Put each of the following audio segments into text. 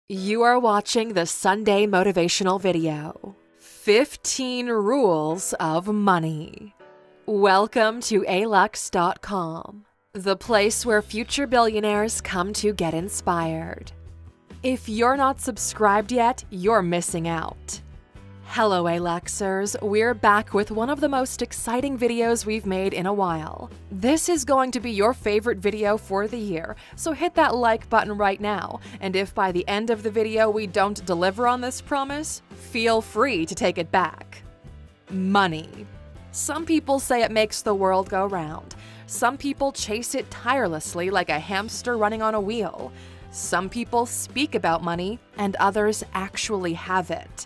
You are watching the Sunday motivational video, 15 Rules of Money. Welcome to alux.com, the place where future billionaires come to get inspired. If you're not subscribed yet, you're missing out. Hello Aluxers, we're back with one of the most exciting videos we've made in a while. This is going to be your favorite video for the year, so hit that like button right now, and if by the end of the video we don't deliver on this promise, feel free to take it back. Money. Some people say it makes the world go round. Some people chase it tirelessly like a hamster running on a wheel. Some people speak about money, and others actually have it.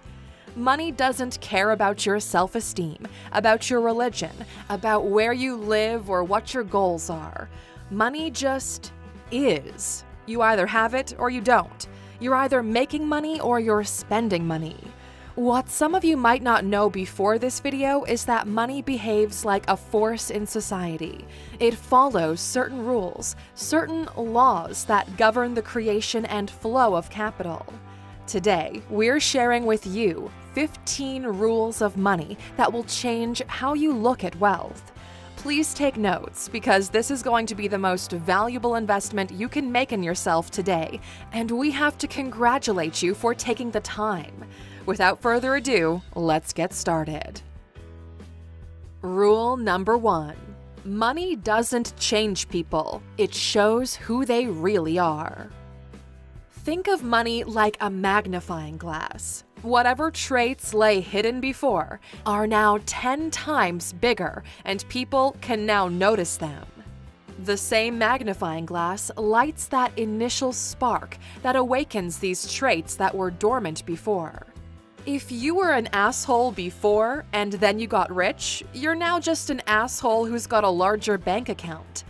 Money doesn't care about your self-esteem, about your religion, about where you live or what your goals are. Money just is. You either have it or you don't. You're either making money or you're spending money. What some of you might not know before this video is that money behaves like a force in society. It follows certain rules, certain laws that govern the creation and flow of capital. Today, we're sharing with you 15 rules of money that will change how you look at wealth. Please take notes because this is going to be the most valuable investment you can make in yourself today, and we have to congratulate you for taking the time. Without further ado, let's get started. Rule number 1. Money doesn't change people, it shows who they really are. Think of money like a magnifying glass. Whatever traits lay hidden before are now 10 times bigger, and people can now notice them. The same magnifying glass lights that initial spark that awakens these traits that were dormant before. If you were an asshole before and then you got rich, you're now just an asshole who's got a larger bank account.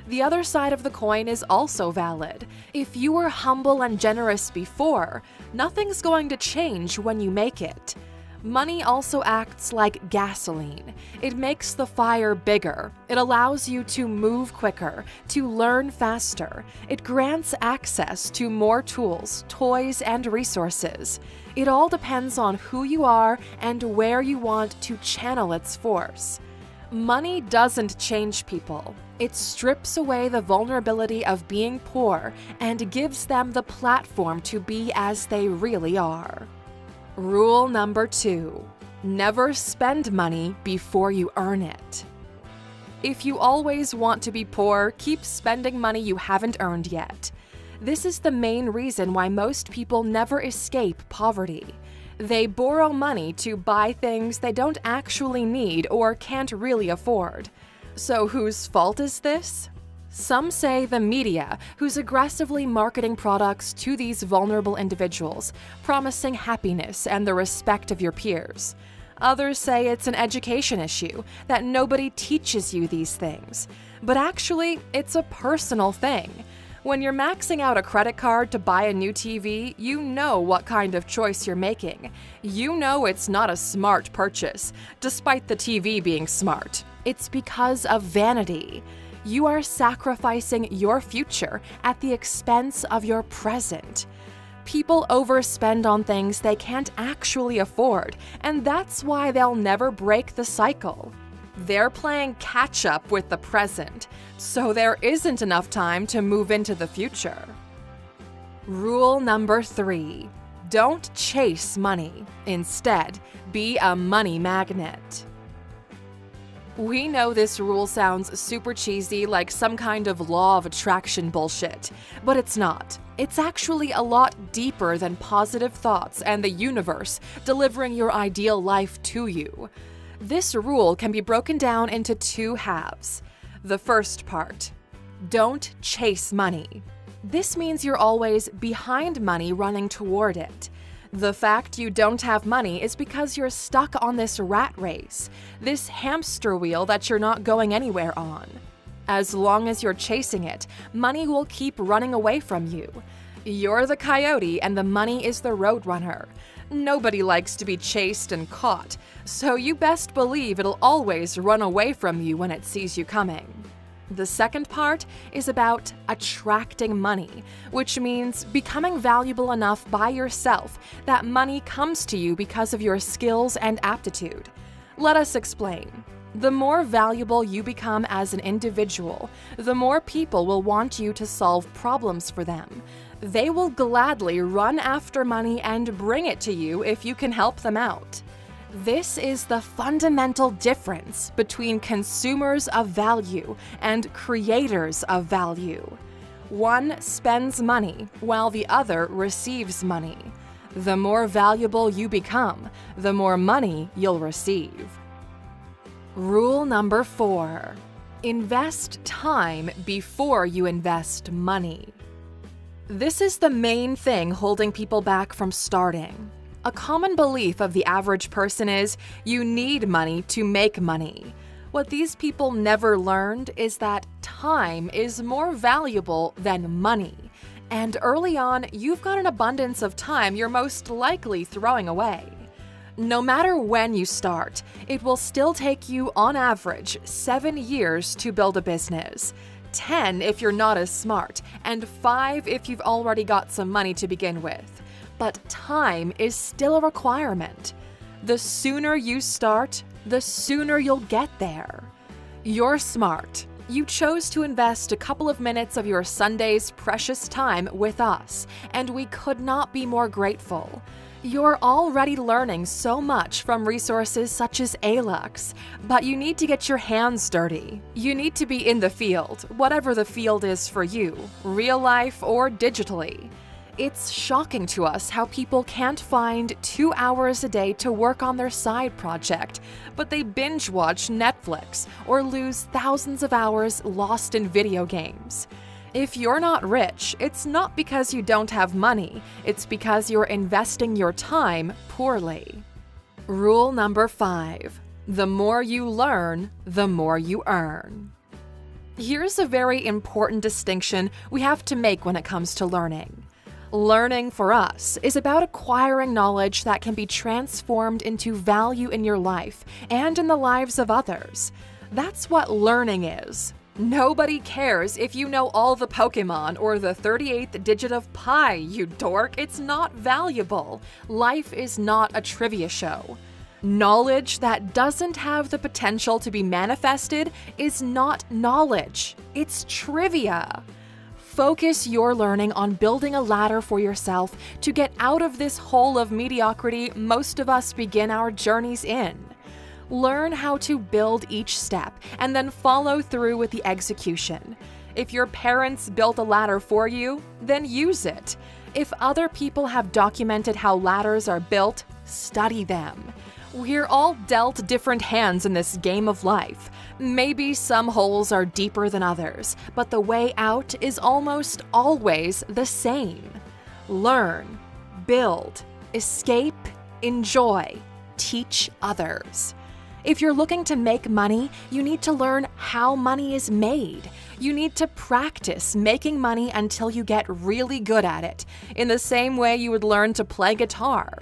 The other side of the coin is also valid. If you were humble and generous before, nothing's going to change when you make it. Money also acts like gasoline. It makes the fire bigger. It allows you to move quicker, to learn faster. It grants access to more tools, toys, and resources. It all depends on who you are and where you want to channel its force. Money doesn't change people. It strips away the vulnerability of being poor and gives them the platform to be as they really are. Rule number 2. Never spend money before you earn it. If you always want to be poor, keep spending money you haven't earned yet. This is the main reason why most people never escape poverty. They borrow money to buy things they don't actually need or can't really afford. So whose fault is this? Some say the media, who's aggressively marketing products to these vulnerable individuals, promising happiness and the respect of your peers. Others say it's an education issue, that nobody teaches you these things. But actually, it's a personal thing. When you're maxing out a credit card to buy a new TV, you know what kind of choice you're making. You know it's not a smart purchase, despite the TV being smart. It's because of vanity. You are sacrificing your future at the expense of your present. People overspend on things they can't actually afford, and that's why they'll never break the cycle. They're playing catch-up with the present, so there isn't enough time to move into the future. Rule number 3. Don't chase money. Instead, be a money magnet. We know this rule sounds super cheesy, like some kind of law of attraction bullshit, but it's not. It's actually a lot deeper than positive thoughts and the universe delivering your ideal life to you. This rule can be broken down into 2 halves. The first part, don't chase money. This means you're always behind money running toward it. The fact you don't have money is because you're stuck on this rat race, this hamster wheel that you're not going anywhere on. As long as you're chasing it, money will keep running away from you. You're the coyote and the money is the roadrunner. Nobody likes to be chased and caught, so you best believe it'll always run away from you when it sees you coming. The second part is about attracting money, which means becoming valuable enough by yourself that money comes to you because of your skills and aptitude. Let us explain. The more valuable you become as an individual, the more people will want you to solve problems for them. They will gladly run after money and bring it to you if you can help them out. This is the fundamental difference between consumers of value and creators of value. One spends money while the other receives money. The more valuable you become, the more money you'll receive. Rule number 4. Invest time before you invest money. This is the main thing holding people back from starting. A common belief of the average person is you need money to make money. What these people never learned is that time is more valuable than money. And early on, you've got an abundance of time you're most likely throwing away. No matter when you start, it will still take you, on average, 7 years to build a business. 10 if you're not as smart, and 5 if you've already got some money to begin with. But time is still a requirement. The sooner you start, the sooner you'll get there. You're smart. You chose to invest a couple of minutes of your Sunday's precious time with us, and we could not be more grateful. You're already learning so much from resources such as ALUX, but you need to get your hands dirty. You need to be in the field, whatever the field is for you, real life or digitally. It's shocking to us how people can't find 2 hours a day to work on their side project, but they binge watch Netflix or lose thousands of hours lost in video games. If you're not rich, it's not because you don't have money, it's because you're investing your time poorly. Rule number 5. The more you learn, the more you earn. Here's a very important distinction we have to make when it comes to learning. Learning for us is about acquiring knowledge that can be transformed into value in your life and in the lives of others. That's what learning is. Nobody cares if you know all the Pokemon or the 38th digit of pi, you dork. It's not valuable. Life is not a trivia show. Knowledge that doesn't have the potential to be manifested is not knowledge. It's trivia. Focus your learning on building a ladder for yourself to get out of this hole of mediocrity most of us begin our journeys in. Learn how to build each step and then follow through with the execution. If your parents built a ladder for you, then use it. If other people have documented how ladders are built, study them. We're all dealt different hands in this game of life. Maybe some holes are deeper than others, but the way out is almost always the same. Learn, build, escape, enjoy, teach others. If you're looking to make money, you need to learn how money is made. You need to practice making money until you get really good at it, in the same way you would learn to play guitar.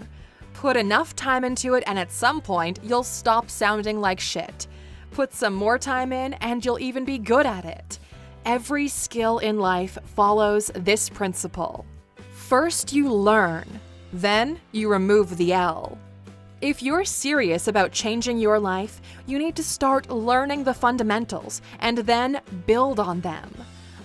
Put enough time into it and at some point, you'll stop sounding like shit. Put some more time in and you'll even be good at it. Every skill in life follows this principle. First you learn, then you remove the L. If you're serious about changing your life, you need to start learning the fundamentals and then build on them.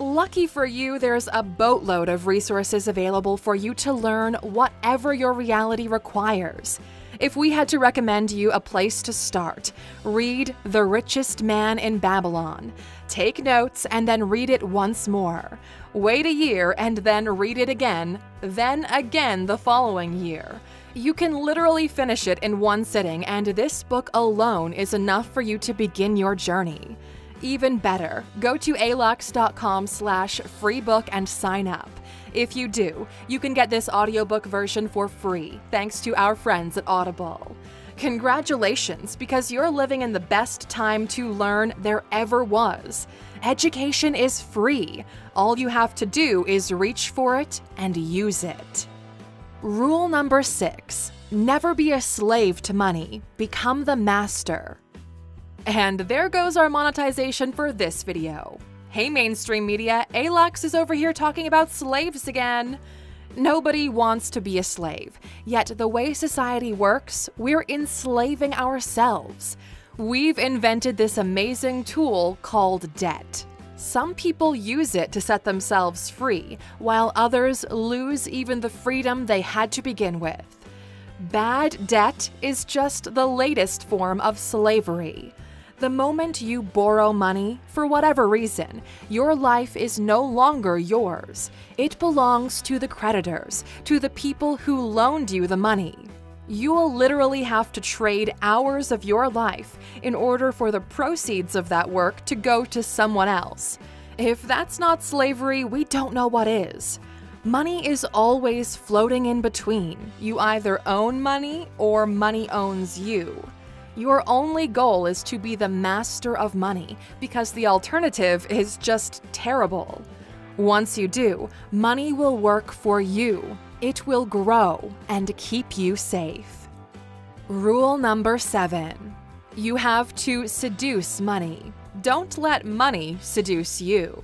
Lucky for you, there's a boatload of resources available for you to learn whatever your reality requires. If we had to recommend you a place to start, read The Richest Man in Babylon. Take notes and then read it once more. Wait a year and then read it again, then again the following year. You can literally finish it in one sitting, and this book alone is enough for you to begin your journey. Even better, go to alux.com/freebook and sign up. If you do, you can get this audiobook version for free, thanks to our friends at Audible. Congratulations, because you're living in the best time to learn there ever was. Education is free. All you have to do is reach for it and use it. Rule number 6, never be a slave to money, become the master. And there goes our monetization for this video. Hey, mainstream media, Alex is over here talking about slaves again. Nobody wants to be a slave, yet the way society works, we're enslaving ourselves. We've invented this amazing tool called debt. Some people use it to set themselves free, while others lose even the freedom they had to begin with. Bad debt is just the latest form of slavery. The moment you borrow money, for whatever reason, your life is no longer yours. It belongs to the creditors, to the people who loaned you the money. You'll literally have to trade hours of your life in order for the proceeds of that work to go to someone else. If that's not slavery, we don't know what is. Money is always floating in between. You either own money or money owns you. Your only goal is to be the master of money, because the alternative is just terrible. Once you do, money will work for you. It will grow and keep you safe. Rule number 7. You have to seduce money. Don't let money seduce you.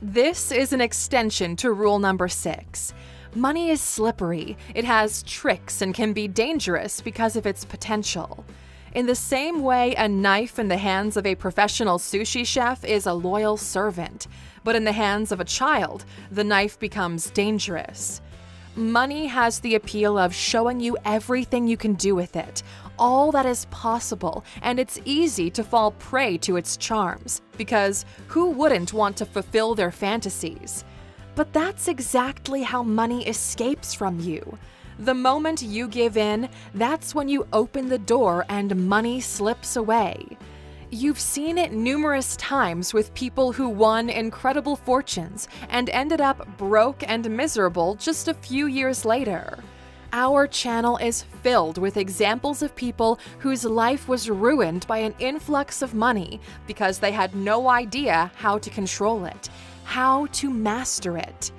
This is an extension to rule number 6. Money is slippery, it has tricks, and can be dangerous because of its potential. In the same way, a knife in the hands of a professional sushi chef is a loyal servant, but in the hands of a child, the knife becomes dangerous. Money has the appeal of showing you everything you can do with it, all that is possible, and it's easy to fall prey to its charms, because who wouldn't want to fulfill their fantasies? But that's exactly how money escapes from you. The moment you give in, that's when you open the door and money slips away. You've seen it numerous times with people who won incredible fortunes and ended up broke and miserable just a few years later. Our channel is filled with examples of people whose life was ruined by an influx of money because they had no idea how to control it, how to master it.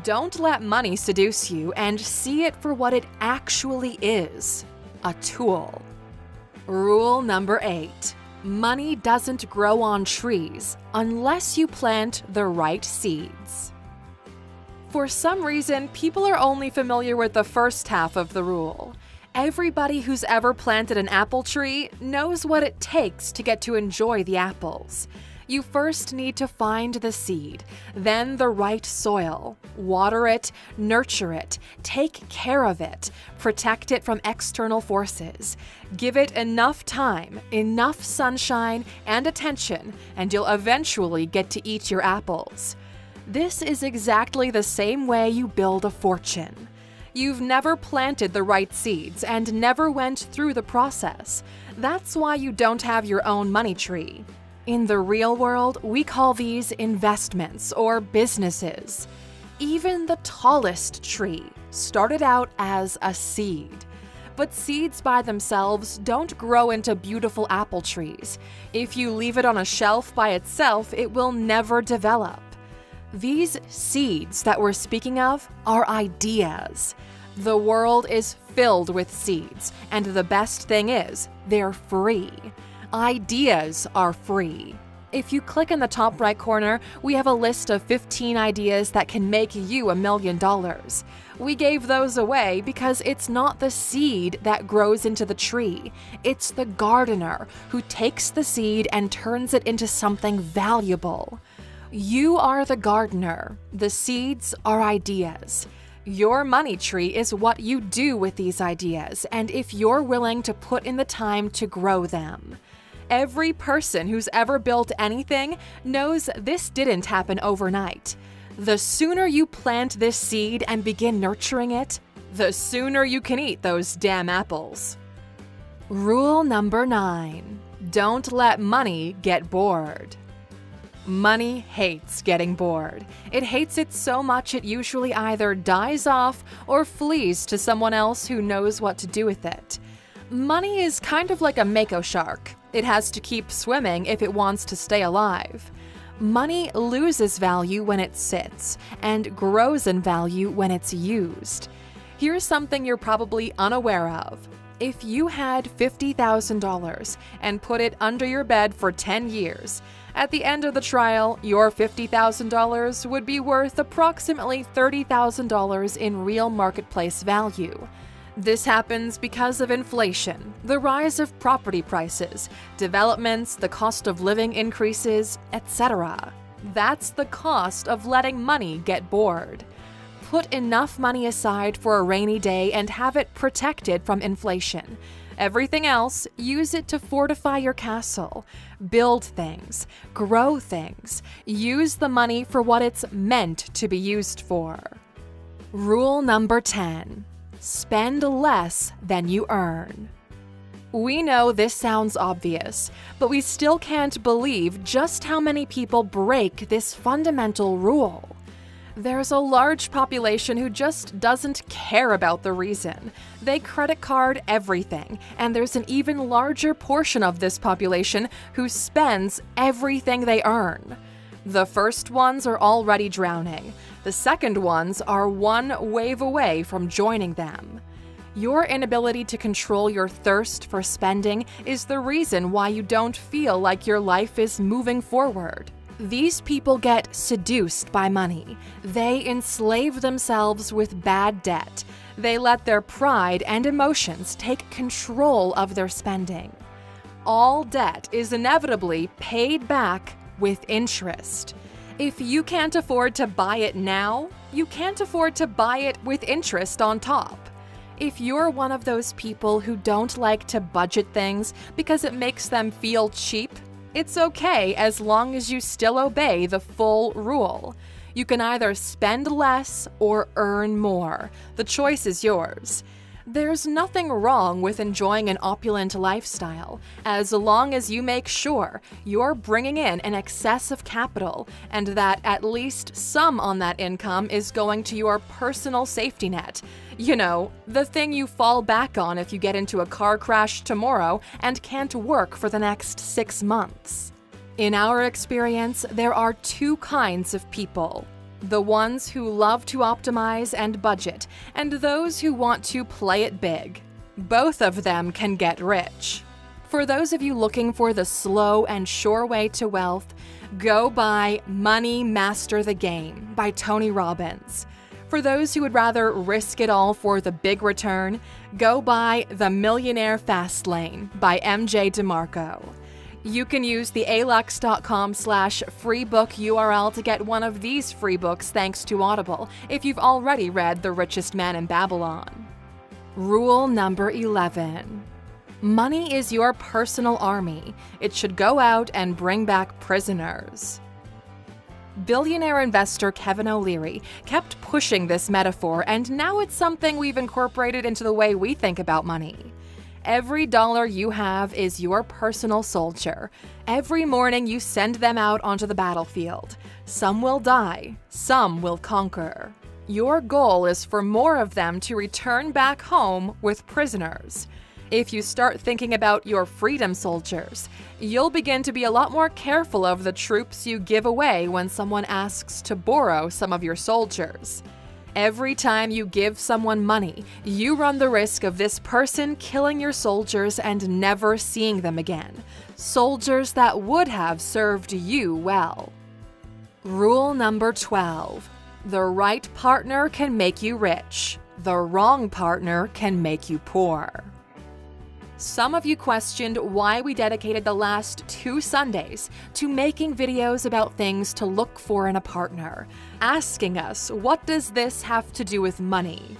Don't let money seduce you, and see it for what it actually is: a tool. Rule number 8. Money doesn't grow on trees unless you plant the right seeds. For some reason, people are only familiar with the first half of the rule. Everybody who's ever planted an apple tree knows what it takes to get to enjoy the apples. You first need to find the seed, then the right soil. Water it, nurture it, take care of it, protect it from external forces. Give it enough time, enough sunshine and attention, and you'll eventually get to eat your apples. This is exactly the same way you build a fortune. You've never planted the right seeds and never went through the process. That's why you don't have your own money tree. In the real world, we call these investments or businesses. Even the tallest tree started out as a seed. But seeds by themselves don't grow into beautiful apple trees. If you leave it on a shelf by itself, it will never develop. These seeds that we're speaking of are ideas. The world is filled with seeds, and the best thing is, they're free. Ideas are free. If you click in the top right corner, we have a list of 15 ideas that can make you $1 million. We gave those away because it's not the seed that grows into the tree. It's the gardener who takes the seed and turns it into something valuable. You are the gardener. The seeds are ideas. Your money tree is what you do with these ideas, and if you're willing to put in the time to grow them. Every person who's ever built anything knows this didn't happen overnight. The sooner you plant this seed and begin nurturing it, the sooner you can eat those damn apples. Rule number 9. Don't let money get bored. Money hates getting bored. It hates it so much it usually either dies off or flees to someone else who knows what to do with it. Money is kind of like a mako shark. It has to keep swimming if it wants to stay alive. Money loses value when it sits and grows in value when it's used. Here's something you're probably unaware of. If you had $50,000 and put it under your bed for 10 years, at the end of the trial, your $50,000 would be worth approximately $30,000 in real marketplace value. This happens because of inflation, the rise of property prices, developments, the cost of living increases, etc. That's the cost of letting money get bored. Put enough money aside for a rainy day and have it protected from inflation. Everything else, use it to fortify your castle, build things, grow things. Use the money for what it's meant to be used for. Rule number 10. Spend less than you earn. We know this sounds obvious, but we still can't believe just how many people break this fundamental rule. There's a large population who just doesn't care about the reason. They credit card everything, and there's an even larger portion of this population who spends everything they earn. The first ones are already drowning. The second ones are one wave away from joining them. Your inability to control your thirst for spending is the reason why you don't feel like your life is moving forward. These people get seduced by money. They enslave themselves with bad debt. They let their pride and emotions take control of their spending. All debt is inevitably paid back with interest. If you can't afford to buy it now, you can't afford to buy it with interest on top. If you're one of those people who don't like to budget things because it makes them feel cheap, it's okay as long as you still obey the full rule. You can either spend less or earn more. The choice is yours. There's nothing wrong with enjoying an opulent lifestyle, as long as you make sure you're bringing in an excess of capital and that at least some on that income is going to your personal safety net. You know, the thing you fall back on if you get into a car crash tomorrow and can't work for the next 6 months. In our experience, there are two kinds of people. The ones who love to optimize and budget, and those who want to play it big. Both of them can get rich. For those of you looking for the slow and sure way to wealth, go buy Money Master the Game by Tony Robbins. For those who would rather risk it all for the big return, go buy The Millionaire Fast Lane by MJ DeMarco. You can use the alux.com/freebook URL to get one of these free books thanks to Audible if you've already read The Richest Man in Babylon. Rule number 11. Money is your personal army. It should go out and bring back prisoners. Billionaire investor Kevin O'Leary kept pushing this metaphor, and now it's something we've incorporated into the way we think about money. Every dollar you have is your personal soldier. Every morning you send them out onto the battlefield. Some will die, some will conquer. Your goal is for more of them to return back home with prisoners. If you start thinking about your freedom soldiers, you'll begin to be a lot more careful of the troops you give away when someone asks to borrow some of your soldiers. Every time you give someone money, you run the risk of this person killing your soldiers and never seeing them again. Soldiers that would have served you well. Rule number 12. The right partner can make you rich. The wrong partner can make you poor. Some of you questioned why we dedicated the last 2 Sundays to making videos about things to look for in a partner, asking us, what does this have to do with money?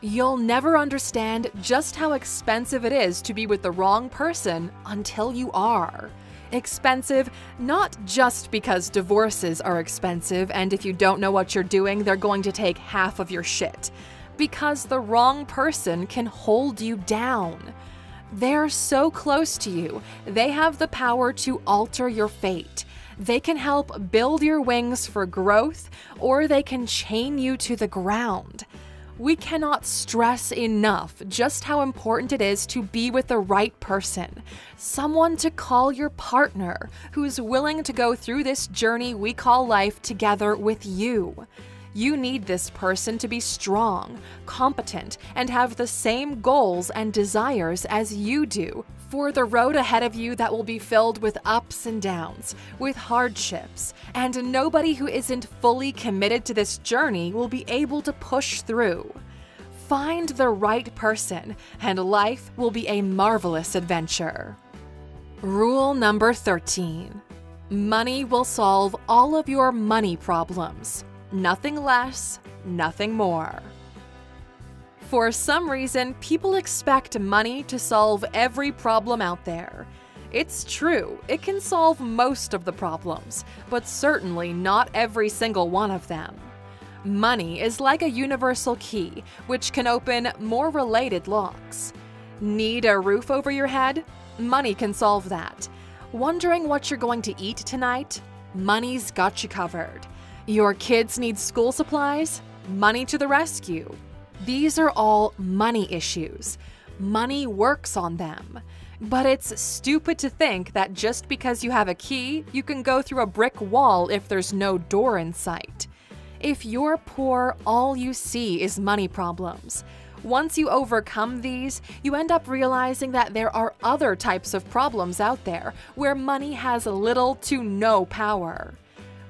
You'll never understand just how expensive it is to be with the wrong person until you are. Expensive, not just because divorces are expensive and if you don't know what you're doing, they're going to take half of your shit. Because the wrong person can hold you down. They're so close to you, they have the power to alter your fate. They can help build your wings for growth, or they can chain you to the ground. We cannot stress enough just how important it is to be with the right person, someone to call your partner who's willing to go through this journey we call life together with you. You need this person to be strong, competent, and have the same goals and desires as you do for the road ahead of you that will be filled with ups and downs, with hardships, and nobody who isn't fully committed to this journey will be able to push through. Find the right person, and life will be a marvelous adventure. Rule number 13. Money will solve all of your money problems. Nothing less, nothing more. For some reason, people expect money to solve every problem out there. It's true, it can solve most of the problems, but certainly not every single one of them. Money is like a universal key, which can open more related locks. Need a roof over your head? Money can solve that. Wondering what you're going to eat tonight? Money's got you covered. Your kids need school supplies? Money to the rescue. These are all money issues. Money works on them. But it's stupid to think that just because you have a key, you can go through a brick wall if there's no door in sight. If you're poor, all you see is money problems. Once you overcome these, you end up realizing that there are other types of problems out there where money has little to no power.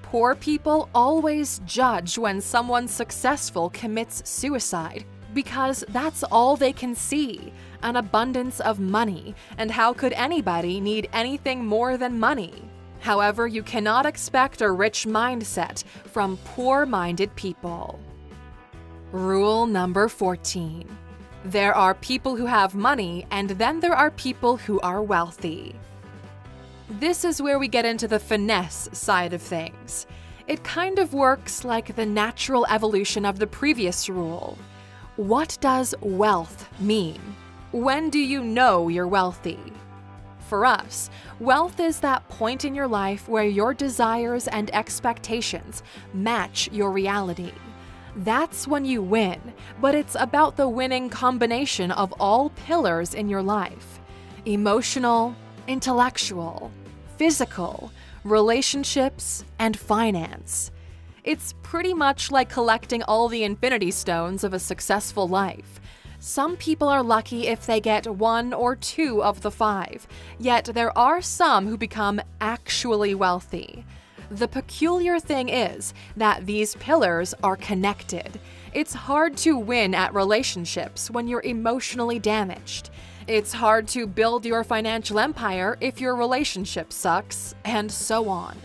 Poor people always judge when someone successful commits suicide because that's all they can see, an abundance of money, and how could anybody need anything more than money? However, you cannot expect a rich mindset from poor-minded people. Rule number 14. There are people who have money, and then there are people who are wealthy. This is where we get into the finesse side of things. It kind of works like the natural evolution of the previous rule. What does wealth mean? When do you know you're wealthy? For us, wealth is that point in your life where your desires and expectations match your reality. That's when you win, but it's about the winning combination of all pillars in your life: emotional, intellectual, physical, relationships, and finance. It's pretty much like collecting all the infinity stones of a successful life. Some people are lucky if they get 1 or 2 of the 5, yet there are some who become actually wealthy. The peculiar thing is that these pillars are connected. It's hard to win at relationships when you're emotionally damaged. It's hard to build your financial empire if your relationship sucks, and so on.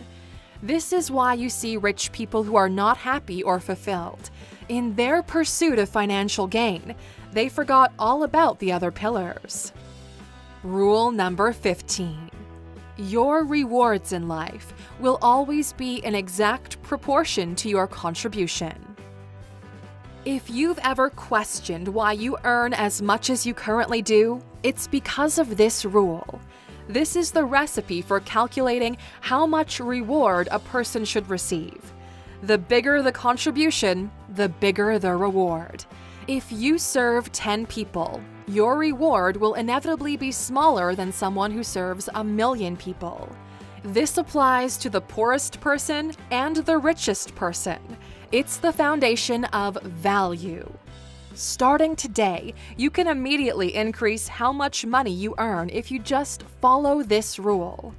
This is why you see rich people who are not happy or fulfilled. In their pursuit of financial gain, they forgot all about the other pillars. Rule number 15. Your rewards in life will always be in exact proportion to your contribution. If you've ever questioned why you earn as much as you currently do, it's because of this rule. This is the recipe for calculating how much reward a person should receive. The bigger the contribution, the bigger the reward. If you serve 10 people, your reward will inevitably be smaller than someone who serves 1,000,000 people. This applies to the poorest person and the richest person. It's the foundation of value. Starting today, you can immediately increase how much money you earn if you just follow this rule.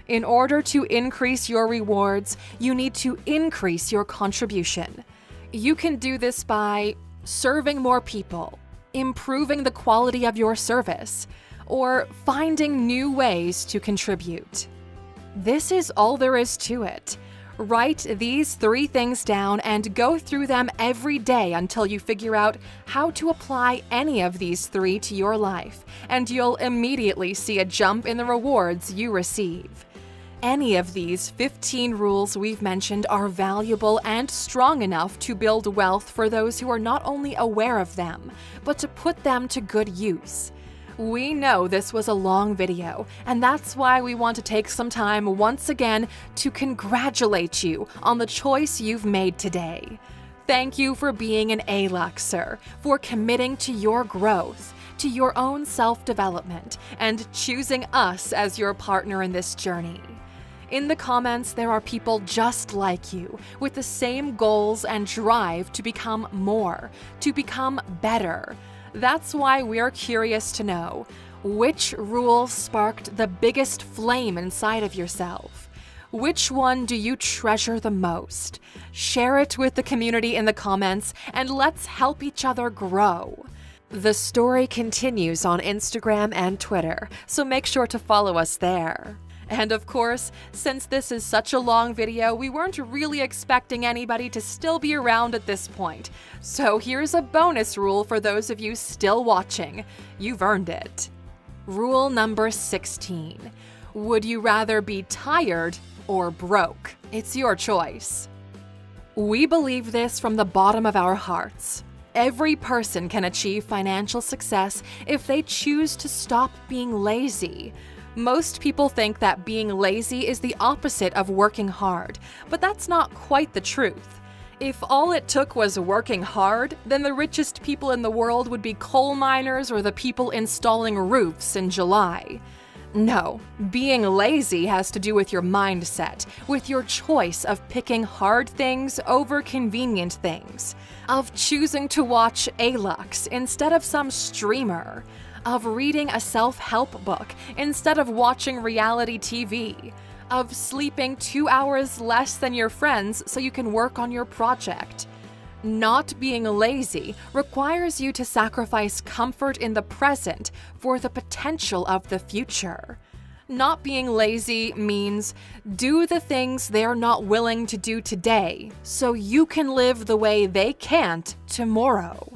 In order to increase your rewards, you need to increase your contribution. You can do this by serving more people, improving the quality of your service, or finding new ways to contribute. This is all there is to it. Write these 3 things down and go through them every day until you figure out how to apply any of these 3 to your life, and you'll immediately see a jump in the rewards you receive. Any of these 15 rules we've mentioned are valuable and strong enough to build wealth for those who are not only aware of them, but to put them to good use. We know this was a long video, and that's why we want to take some time once again to congratulate you on the choice you've made today. Thank you for being an A-Luxer, for committing to your growth, to your own self-development, and choosing us as your partner in this journey. In the comments, there are people just like you, with the same goals and drive to become more, to become better. That's why we're curious to know, which rule sparked the biggest flame inside of yourself? Which one do you treasure the most? Share it with the community in the comments, and let's help each other grow. The story continues on Instagram and Twitter, so make sure to follow us there. And of course, since this is such a long video, we weren't really expecting anybody to still be around at this point. So here's a bonus rule for those of you still watching. You've earned it. Rule number 16. Would you rather be tired or broke? It's your choice. We believe this from the bottom of our hearts. Every person can achieve financial success if they choose to stop being lazy. Most people think that being lazy is the opposite of working hard, but that's not quite the truth. If all it took was working hard, then the richest people in the world would be coal miners or the people installing roofs in July. No, being lazy has to do with your mindset, with your choice of picking hard things over convenient things, of choosing to watch A-Lux instead of some streamer, of reading a self-help book instead of watching reality TV, of sleeping 2 hours less than your friends so you can work on your project. Not being lazy requires you to sacrifice comfort in the present for the potential of the future. Not being lazy means do the things they're not willing to do today so you can live the way they can't tomorrow.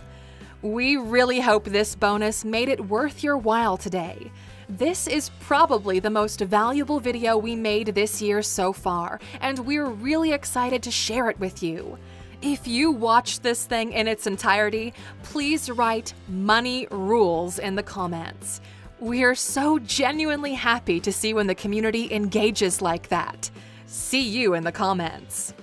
We really hope this bonus made it worth your while today. This is probably the most valuable video we made this year so far, and we're really excited to share it with you. If you watched this thing in its entirety, please write "money rules" in the comments. We're so genuinely happy to see when the community engages like that. See you in the comments.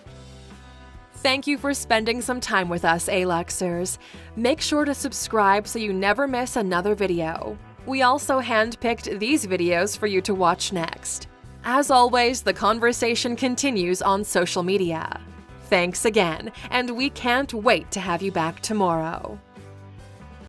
Thank you for spending some time with us, A-Luxers. Make sure to subscribe so you never miss another video. We also handpicked these videos for you to watch next. As always, the conversation continues on social media. Thanks again, and we can't wait to have you back tomorrow.